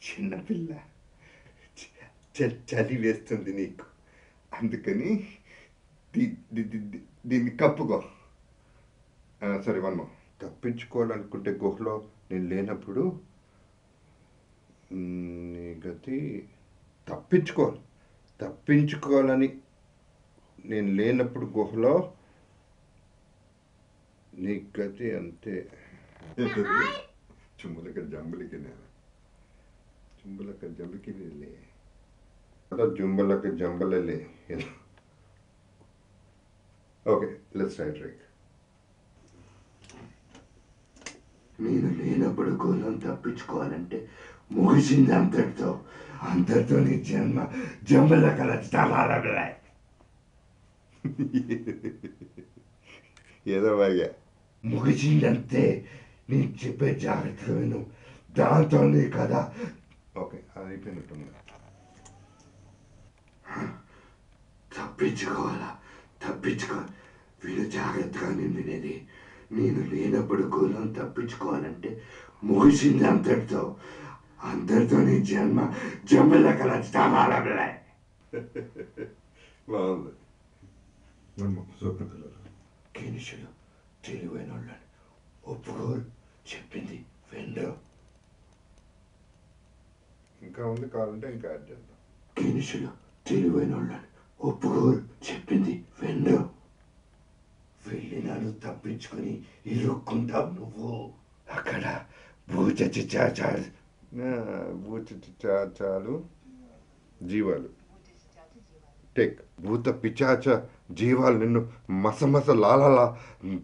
చిన్నపిల్ల చలి వేస్తుంది నీకు, అందుకని దీన్ని కప్పుకో. సరే వన్మో. తప్పించుకోవాలనుకుంటే గుహలో నేను లేనప్పుడు నీ గతి తప్పించుకోవాలని నేను లేనప్పుడు గుహలో నీ గతి అంతే. చుంబులక జంబులకి నేను చుంబులక జంబుకి లే జుంబలక జంబలే. ఓకే, లెట్స్ ట్రై ట్రైక్. నేను లేనప్పుడు గుహలను తప్పించుకోవాలంటే ముగిసింది అంతటితో నీ జంబలక రచన ఏదో బాగా ముగిసిందంతే. నేను చెప్పే జాగ్రత్తగా విను, దాంతోనే కదా. ఓకే, అది అయిపోయినట్టుంది. తప్పించుకోవాలి. వీళ్ళు జాగ్రత్తగా నేను వినేది. నేను లేనప్పుడు గుణం తప్పించుకోవాలంటే ముగిసింది అంతటితో నీ జంబలక రచన బాగుంది. స్వప్న పిల్లలు కినిషులు తెలివైన వాళ్ళని ఒప్పుకోరు, చెప్పింది వెండు. ఇంకా ఉంది, కావాలంటే ఇంకా యాడ్ చేద్దాం. కినిషులు తెలివైన వాళ్ళని ఒప్పుకోరు, చెప్పింది వెండు. వెళ్ళి నన్ను తప్పించుకొని ఇరుక్కుంటావు నువ్వు. అక్కడ భూచచాచాలు జీవాలు టేక్. భూత పిచాచ జీవాలు నిన్ను మసమస లాలలా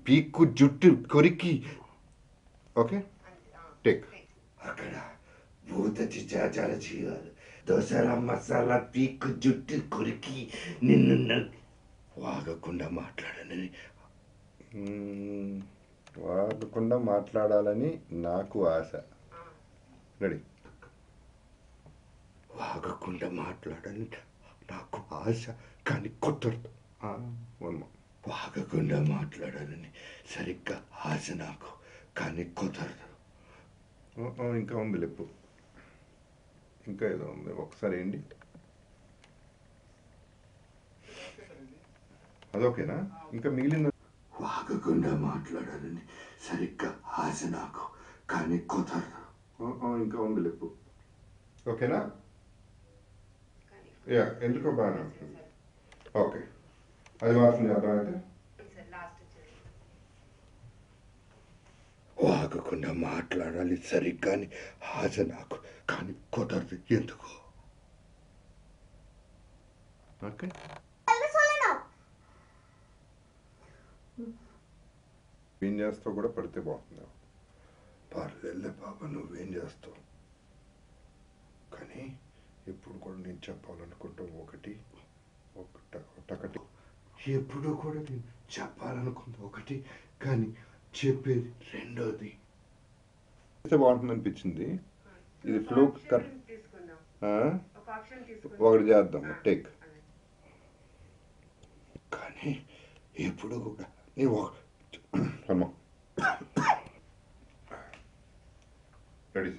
పీక్కు జుట్టు కొరికి. Okay, take. అక్కడ భూత చిచాచాల జీవాలు దోసల మసాలా పీక్కు జుట్టు కొరికి నిన్ను వాగకుండా మాట్లాడాలని నాకు ఆశ. రెడీ. వాగకుండా మాట్లాడాలని నాకు ఆశ, కానీ కుదరదు. వాగకుండా మాట్లాడాలని సరిగ్గా ఆశ నాకు, కానీ కుదరదు. ఇంకా ఉంది లెప్పు, ఇంకా ఏదో ఉంది, ఒకసారి ఏంటి అదొకేనా? ఇంకా మిగిలింది. వాగకుండా మాట్లాడాలని సరిగ్గా ఆశ నాకు, కానీ కుదరదు. ఇంకా ఉంది లెప్పు, ఓకేనా? యా, ఎందుకో బాగానే ఉంటుంది. ఓకే, అది మాత్రం అర్థమైతే. వాగకుండా మాట్లాడాలి సరిగ్గా ఆశ నాకు, కానీ కుదరదు. ఎందుకు? ఓకే, ఏం చేస్తావు కూడా పడితే బాగుంది. పర్లేదులే బాబా, నువ్వేం చేస్తావు, కానీ ఎప్పుడు కూడా నేను చెప్పాలనుకుంటాం ఒకటి. ఎప్పుడు కూడా నేను చెప్పాలనుకుంటా ఒకటి, కానీ చెప్పేది రెండోది. బాగుంటుంది అనిపించింది. ఇది ఫ్లో ఒకటి చేద్దాం, టేక్. కానీ ఎప్పుడు కూడా నీవు రెడీ.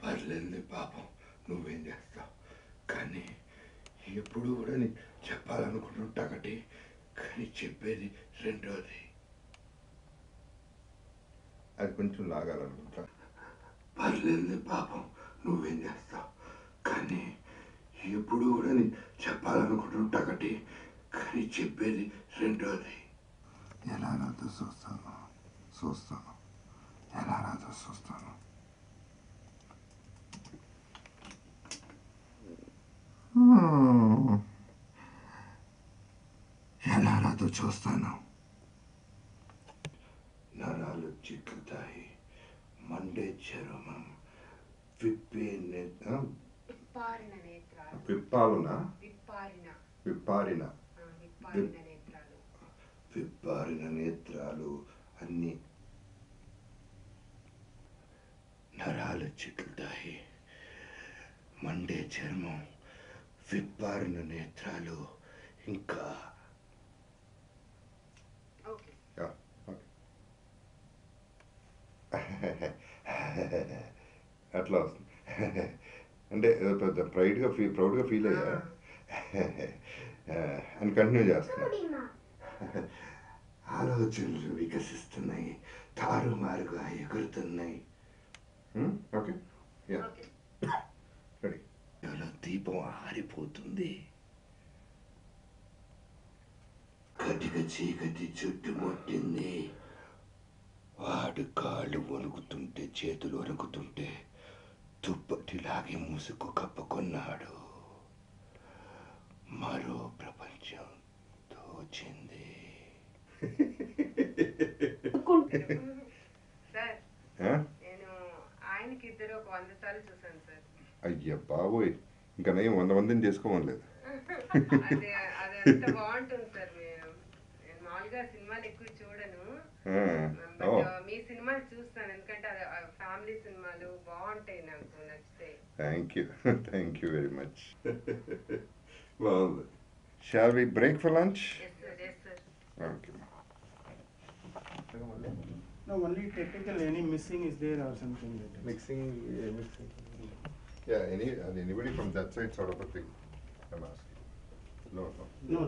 పర్లేదు పాపం, నువ్వేం చేస్తావు, కానీ ఎప్పుడు కూడా నేను చెప్పాలనుకుంటుంటా ఒకటి, కానీ చెప్పేది రెండోది. అది కొంచెం లాగాలనుకుంటా. పర్లేదు పాపం, నువ్వేం చేస్తావు, కానీ ఎప్పుడు కూడా నేను చెప్పాలనుకుంటుంటా ఒకటి, కానీ చెప్పేది రెండోది. ఎలా రాదో చూస్తాను ఎలా రాదో చూస్తాను. ఎలా రాదో చూస్తాను. నరాలు చిట్లుతాయి, మండే చర్మం, విప్పారిన నేత్రాలు, అన్ని నరాలు చిట్లుతాయి, మండే చర్మం, విప్పారిన నేత్రాలు, ఇంకా అట్లా వస్తుంది. అంటే పెద్ద ప్రౌడ్గా ఫీల్ అయ్యా అని కంటిన్యూ చేస్తున్నా. ఆలోచనలు వికసిస్తున్నాయి, తారుమారుగా ఎగురుతున్నాయి. Okay, ready. దీపం ఆరిపోతుంది, కటిక చీకటి చుట్టుముట్టింది. వాడు కాళ్ళు వణుకుతుంటే, చేతులు వణుకుతుంటే దుప్పటిలాగే ముసుగు కప్పుకున్నాడు. మరో ప్రపంచం తోచింది. నేను ఆయనకి ఇద్దరు ఒక 100 సార్లు చూసాను సార్. అయ్యా బాబోయ్, ఇంకా నేను 100 మందిని చేసుకోమలేదు. అదే అదంతా బాగుంటుంది సార్. నేను మామూలుగా సినిమాలు ఎక్కువ చూడను, మీ సినిమాలు చూస్తాను, ఎందుకంటే అది ఫ్యామిలీ సినిమాలు బాగుంటాయి, నాకు నచ్చుతాయి. Thank you very much. బాగుంది. Shall we break for lunch? Yes sir. Okay. No, only technical, any missing is there or something like that. Mixing. Yeah, anybody from that side sort of a thing I'm asking. No.